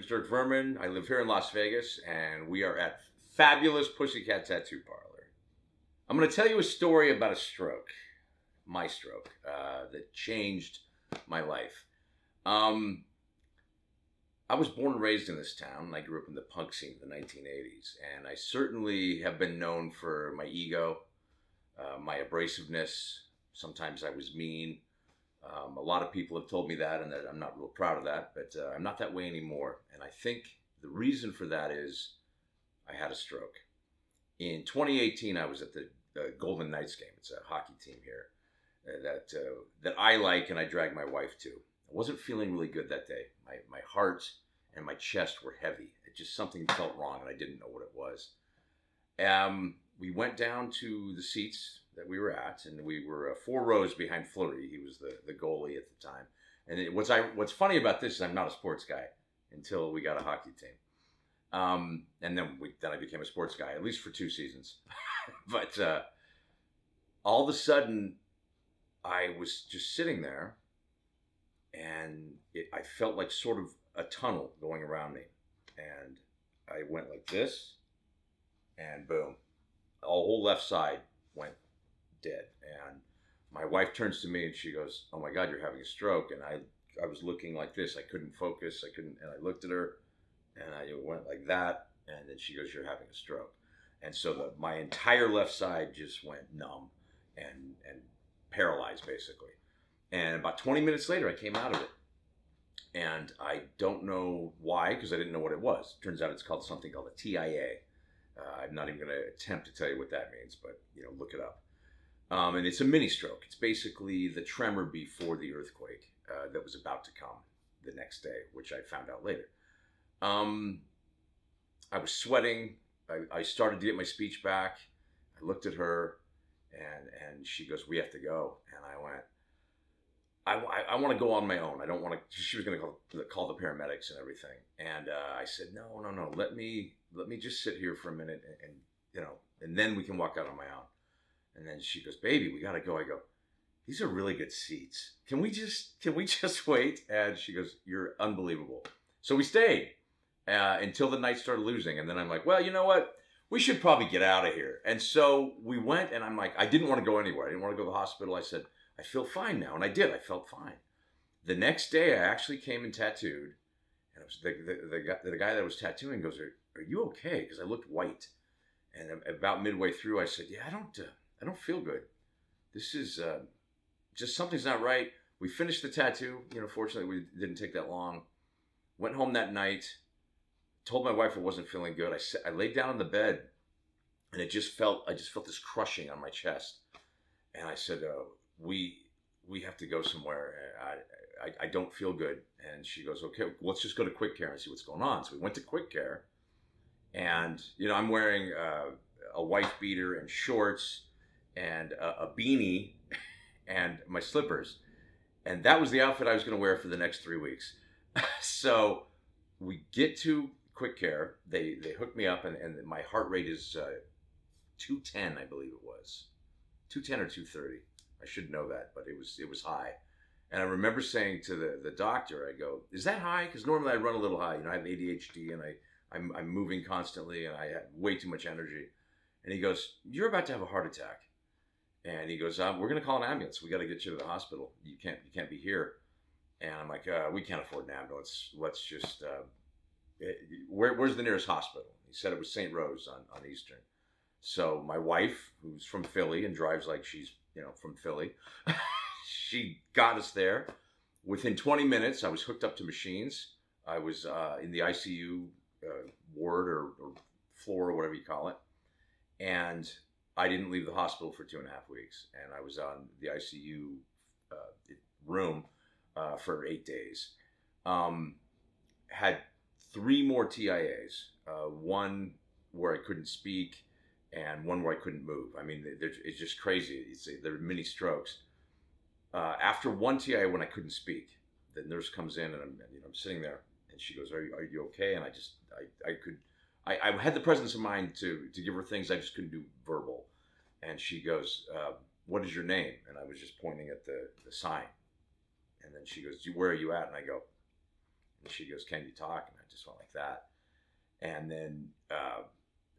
Dirk Virmin. I live here in Las Vegas, and we are at Fabulous Pussycat Tattoo Parlor. I'm going to tell you a story about a stroke, my stroke, that changed my life. I was born and raised in this town, and I grew up in the punk scene in the 1980s, and I certainly have been known for my ego, my abrasiveness. Sometimes I was mean. A lot of people have told me that, and that I'm not real proud of that, but I'm not that way anymore. And I think the reason for that is I had a stroke. In 2018, I was at the Golden Knights game. It's a hockey team here that I like, and I drag my wife to. I wasn't feeling really good that day. My heart and my chest were heavy. It just something felt wrong, and I didn't know what it was. We went down to the seats that we were at, and we were 4 rows behind Fleury. He was the goalie at the time. And what's funny about this is I'm not a sports guy until we got a hockey team. And then I became a sports guy, at least for 2 seasons. But all of a sudden, I was just sitting there, and I felt like sort of a tunnel going around me. And I went like this, and boom. The whole left side went dead. And my wife turns to me and she goes, "Oh my God, you're having a stroke." And I was looking like this. I couldn't focus. And I looked at her and I went like that. And then she goes, "You're having a stroke." And so my entire left side just went numb and paralyzed basically. And about 20 minutes later, I came out of it. And I don't know why, because I didn't know what it was. Turns out it's called something called a TIA. I'm not even going to attempt to tell you what that means, but look it up. And it's a mini stroke. It's basically the tremor before the earthquake that was about to come the next day, which I found out later. I was sweating. I started to get my speech back. I looked at her, and she goes, "We have to go." And I went, I want to go on my own. I don't want to. She was going to call the paramedics and everything. And I said, no. Let me just sit here for a minute, and then we can walk out on my own. And then she goes, "Baby, we got to go." I go, "These are really good seats. Can we just wait?" And she goes, "You're unbelievable." So we stayed until the night started losing. And then I'm like, well, you know what? We should probably get out of here. And so we went, and I'm like, I didn't want to go anywhere. I didn't want to go to the hospital. I said, I feel fine now. And I did. I felt fine. The next day, I actually came and tattooed. And it was the guy that was tattooing goes, "Are you okay?" Because I looked white. And about midway through, I said, "Yeah, I don't feel good. This is just something's not right." We finished the tattoo. Fortunately, we didn't take that long. Went home that night. Told my wife I wasn't feeling good. I laid down on the bed, and I just felt this crushing on my chest. And I said, we have to go somewhere. I don't feel good. And she goes, "Okay, let's just go to Quick Care and see what's going on." So we went to Quick Care, and I'm wearing a wife beater and shorts and a beanie and my slippers, and that was the outfit I was going to wear for the next 3 weeks. So we get to Quick Care. They hook me up, and my heart rate is 210, I believe it was 210 or 230. I should know that, but it was high. And I remember saying to the doctor, I go, "Is that high?" Because normally I run a little high. I have ADHD, and I'm moving constantly, and I have way too much energy. And he goes, "You're about to have a heart attack." And he goes, "We're going to call an ambulance. We got to get you to the hospital. You can't be here." And I'm like, "We can't afford an ambulance. Let's just, where's the nearest hospital?" He said it was St. Rose on Eastern. So my wife, who's from Philly and drives like she's, from Philly, she got us there. Within 20 minutes, I was hooked up to machines. I was in the ICU ward or floor or whatever you call it. And I didn't leave the hospital for 2.5 weeks. And I was on the ICU room for 8 days. Had 3 more TIAs. One where I couldn't speak, and one where I couldn't move. I mean, it's just crazy. There are many strokes. After one TIA, when I couldn't speak, the nurse comes in, and I'm sitting there, and she goes, are you okay? And I had the presence of mind to give her things I just couldn't do verbal. And she goes, "What is your name?" And I was just pointing at the sign. And then she goes, "Where are you at?" And I go, And she goes, can you talk? And I just went like that. And then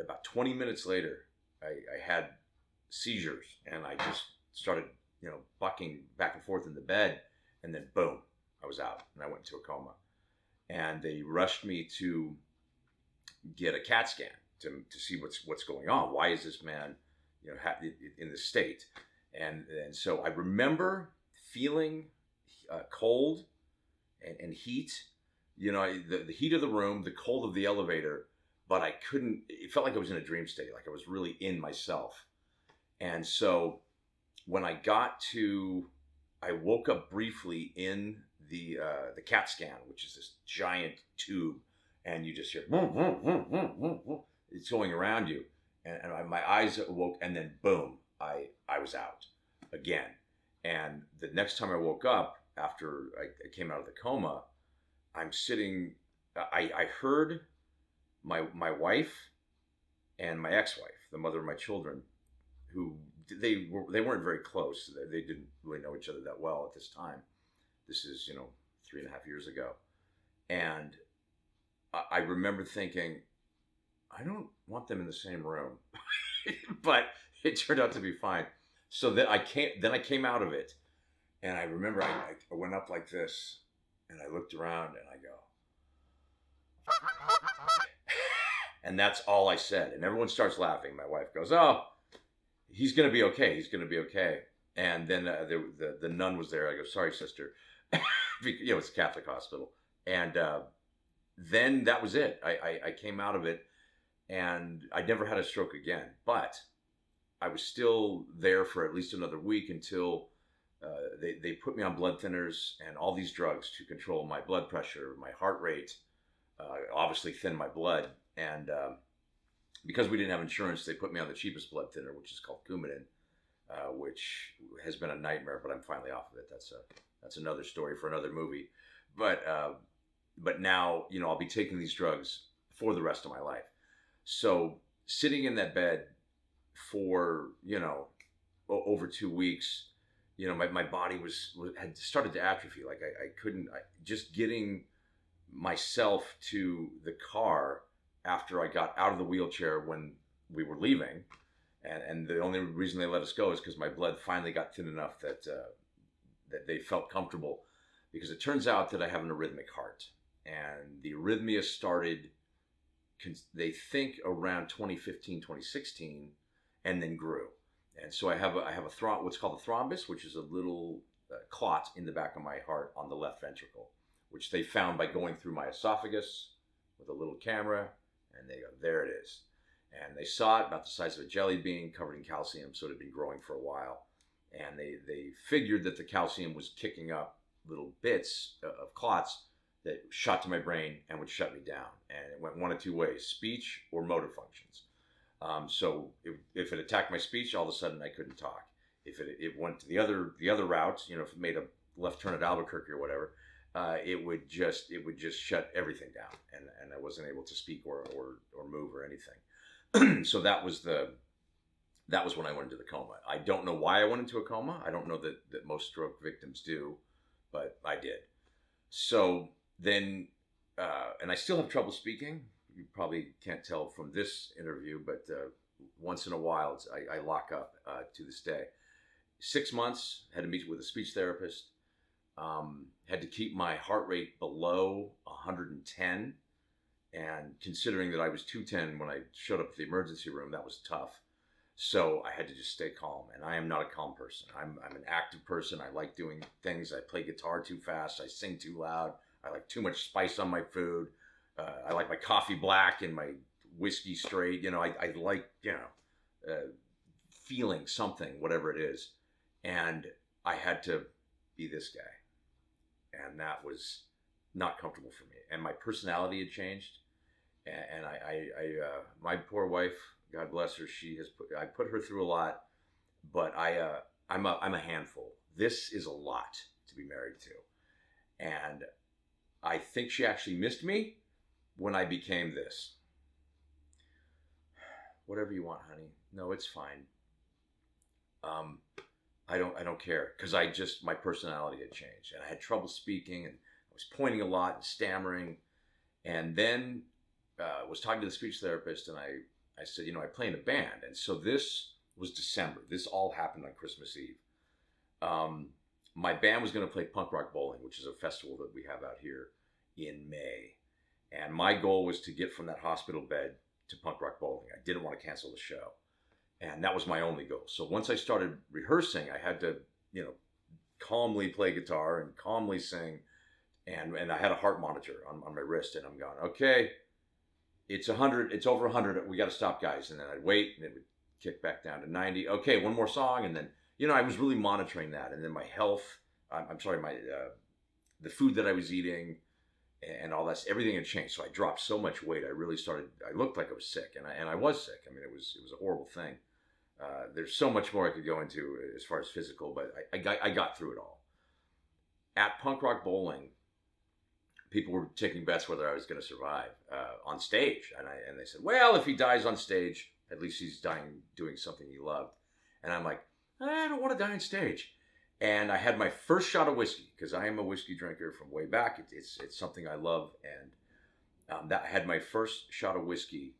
about 20 minutes later, I had seizures, and I just started, bucking back and forth in the bed, and then boom, I was out, and I went into a coma. And they rushed me to get a CAT scan to see what's going on. Why is this man, in this state? And so I remember feeling cold and heat, the heat of the room, the cold of the elevator, but I couldn't, it felt like I was in a dream state, like I was really in myself. And so when I woke up briefly in the CAT scan, which is this giant tube, and you just hear, it's going around you. And my eyes awoke, and then boom, I was out again. And the next time I woke up, after I came out of the coma, I'm sitting, I heard my wife and my ex-wife, the mother of my children, who they weren't very close. They didn't really know each other that well at this time. This is, 3.5 years ago. And I remember thinking, I don't want them in the same room, but it turned out to be fine. So then I came out of it, and I remember I went up like this, and I looked around, and I go, and that's all I said. And everyone starts laughing. My wife goes, oh, he's going to be okay. He's going to be okay. And then the nun was there. I go, sorry, sister. It's a Catholic hospital. And then that was it. I came out of it, and I never had a stroke again. But I was still there for at least another week until they put me on blood thinners and all these drugs to control my blood pressure, my heart rate, obviously thin my blood. And because we didn't have insurance, they put me on the cheapest blood thinner, which is called Coumadin, which has been a nightmare, but I'm finally off of it. That's another story for another movie. But now, I'll be taking these drugs for the rest of my life. So sitting in that bed for, over 2 weeks, my body had started to atrophy. Like I couldn't, just getting myself to the car after I got out of the wheelchair when we were leaving. And the only reason they let us go is because my blood finally got thin enough that they felt comfortable, because it turns out that I have an arrhythmic heart, and the arrhythmia started, they think, around 2015, 2016, and then grew. And so I have what's called a thrombus, which is a little clot in the back of my heart on the left ventricle, which they found by going through my esophagus with a little camera, and they go, there it is. And they saw it about the size of a jelly bean, covered in calcium, so it had been growing for a while. And they figured that the calcium was kicking up little bits of clots that shot to my brain and would shut me down. And it went one of two ways: speech or motor functions. So if it attacked my speech, all of a sudden I couldn't talk. If it went to the other route, if it made a left turn at Albuquerque or whatever, it would just shut everything down, and I wasn't able to speak or move or anything. So that was when I went into the coma. I don't know why I went into a coma. I don't know that most stroke victims do, but I did. So then, and I still have trouble speaking. You probably can't tell from this interview, but once in a while I lock up to this day. 6 months, had to meet with a speech therapist, had to keep my heart rate below 110. And considering that I was 210 when I showed up at the emergency room, that was tough. So I had to just stay calm, and I am not a calm person. I'm an active person. I like doing things. I play guitar too fast. I sing too loud. I like too much spice on my food. I like my coffee black and my whiskey straight. I like, feeling something, whatever it is. And I had to be this guy. And that was not comfortable for me. And my personality had changed. And my poor wife, God bless her, I put her through a lot, but I'm a handful. This is a lot to be married to. And I think she actually missed me when I became this. Whatever you want, honey. No, it's fine. I don't care, because my personality had changed, and I had trouble speaking, and I was pointing a lot and stammering. And then was talking to the speech therapist, and I said, I play in a band. And so this was December. This all happened on Christmas Eve. My band was going to play Punk Rock Bowling, which is a festival that we have out here in May. And my goal was to get from that hospital bed to Punk Rock Bowling. I didn't want to cancel the show. And that was my only goal. So once I started rehearsing, I had to, calmly play guitar and calmly sing. And I had a heart monitor on my wrist, and I'm going, okay, it's 100, it's over 100. We got to stop, guys. And then I'd wait, and it would kick back down to 90. Okay, one more song. And then, I was really monitoring that. And then my health, the food that I was eating and all that, everything had changed. So I dropped so much weight. I looked like I was sick, and I was sick. I mean, it was a horrible thing. There's so much more I could go into as far as physical, but I got through it all. At Punk Rock Bowling, people were taking bets whether I was going to survive on stage. And they said, well, if he dies on stage, at least he's dying doing something he loved. And I'm like, I don't want to die on stage. And I had my first shot of whiskey, because I am a whiskey drinker from way back. It's something I love. And I had my first shot of whiskey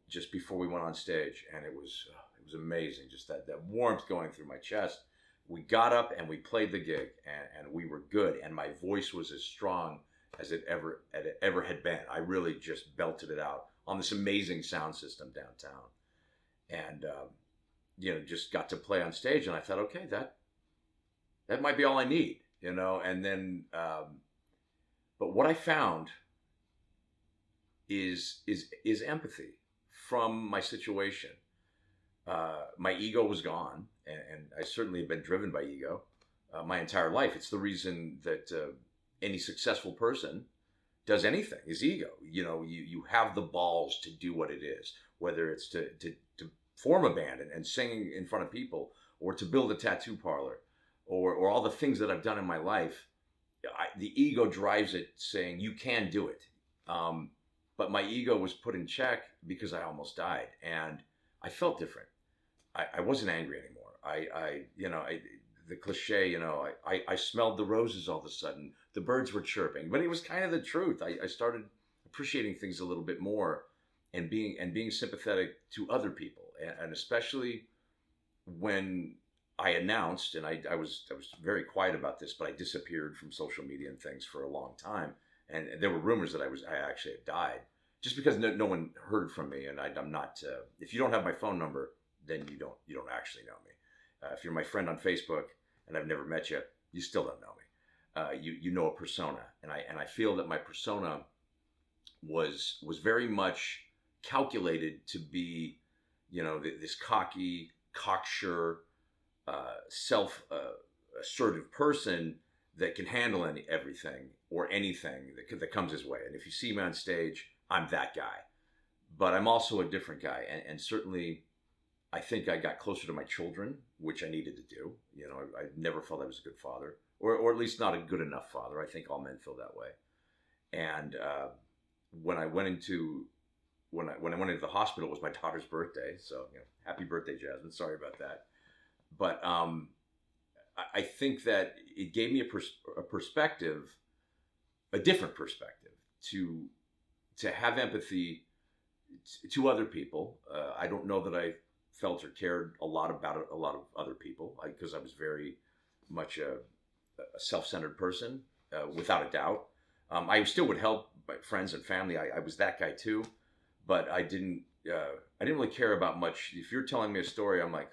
just before we went on stage. And it was amazing, just that warmth going through my chest. We got up and we played the gig, and we were good. And my voice was as strong as it ever had been. I really just belted it out on this amazing sound system downtown. And, just got to play on stage. And I thought, okay, that might be all I need, And then, but what I found is empathy from my situation. My ego was gone, and I certainly have been driven by ego my entire life. It's the reason that any successful person does anything, is ego. You have the balls to do what it is, whether it's to form a band and sing in front of people, or to build a tattoo parlor, or all the things that I've done in my life. The ego drives it, saying you can do it. But my ego was put in check because I almost died, and I felt different. I wasn't angry anymore. The cliche, I smelled the roses all of a sudden. The birds were chirping, but it was kind of the truth. I started appreciating things a little bit more, and being sympathetic to other people, and especially when I announced, and I was very quiet about this, but I disappeared from social media and things for a long time, and there were rumors that I actually had died, just because no one heard from me, and I'm not. If you don't have my phone number, then you don't actually know me. If you're my friend on Facebook and I've never met you, you still don't know me. You know a persona, and I feel that my persona was very much calculated to be, this cocky, cocksure, self-assertive person that can handle everything or anything that comes his way. And if you see me on stage, I'm that guy. But I'm also a different guy, and certainly I think I got closer to my children, which I needed to do. I never felt I was a good father, or at least not a good enough father. I think all men feel that way. And when I went into the hospital, it was my daughter's birthday. So happy birthday, Jasmine. Sorry about that. But I think that it gave me a perspective, a different perspective, to have empathy to other people. I don't know that I felt or cared a lot about a lot of other people, because I was very much a self-centered person, without a doubt. I still would help my friends and family. I was that guy too, but I didn't really care about much. If you're telling me a story, I'm like,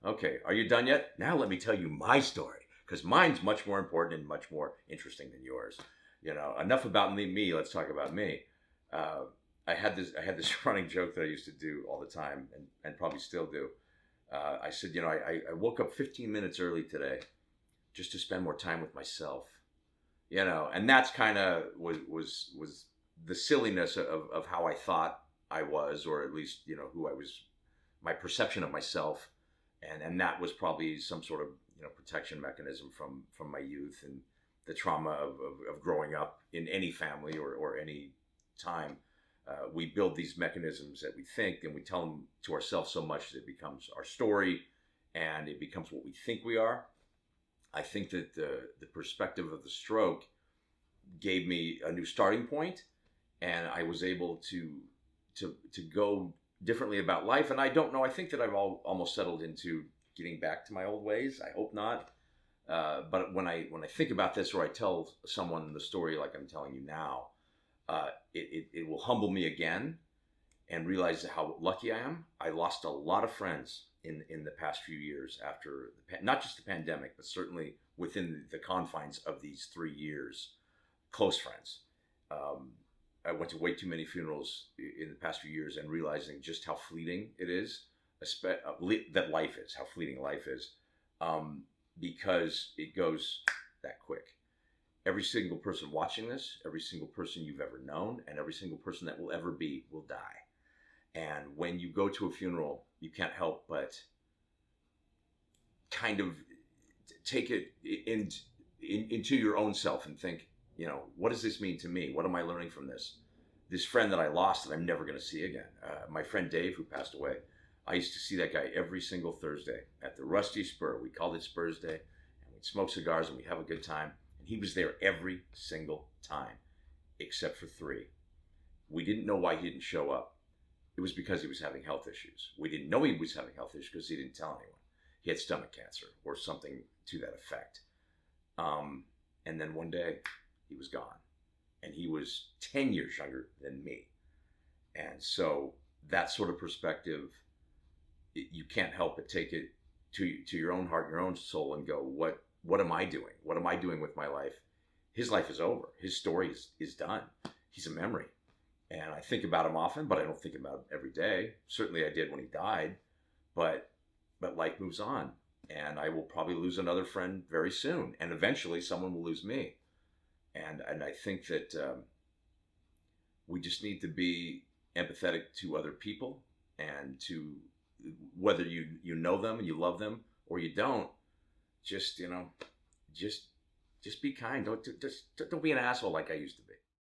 okay, are you done yet? Now let me tell you my story, because mine's much more important and much more interesting than yours. Enough about me. Let's talk about me. I had this running joke that I used to do all the time, and probably still do. I said, I woke up 15 minutes early today just to spend more time with myself. And that's kind of was the silliness of how I thought I was, or at least, who I was, my perception of myself. And that was probably some sort of, protection mechanism from my youth and the trauma of growing up in any family or any time. We build these mechanisms that we think, and we tell them to ourselves so much that it becomes our story, and it becomes what we think we are. I think that the perspective of the stroke gave me a new starting point, and I was able to go differently about life. And I don't know. I think that I've almost settled into getting back to my old ways. I hope not. But when I think about this, or I tell someone the story like I'm telling you now, it will humble me again, and realize how lucky I am. I lost a lot of friends in the past few years after not just the pandemic, but certainly within the confines of these 3 years. Close friends. I went to way too many funerals in the past few years, and realizing just how fleeting it is, that life is, how fleeting life is, because it goes that quick. Every single person watching this, every single person you've ever known, and every single person that will ever be will die. And when you go to a funeral, you can't help but kind of take it into your own self and think, what does this mean to me? What am I learning from this? This friend that I lost that I'm never going to see again. My friend Dave, who passed away, I used to see that guy every single Thursday at the Rusty Spur. We called it Spurs Day, and we'd smoke cigars and we'd have a good time. And he was there every single time, except for 3. We didn't know why he didn't show up. It was because he was having health issues. We didn't know he was having health issues because he didn't tell anyone. He had stomach cancer or something to that effect. And then one day, he was gone. And he was 10 years younger than me. And so that sort of perspective, you can't help but take it to your own heart, your own soul, and go, what am I doing? What am I doing with my life? His life is over. His story is done. He's a memory. And I think about him often, but I don't think about him every day. Certainly I did when he died, but life moves on. And I will probably lose another friend very soon. And eventually someone will lose me. And I think that we just need to be empathetic to other people, and to whether you know them and you love them or you don't, just be kind. Don't be an asshole like I used to be.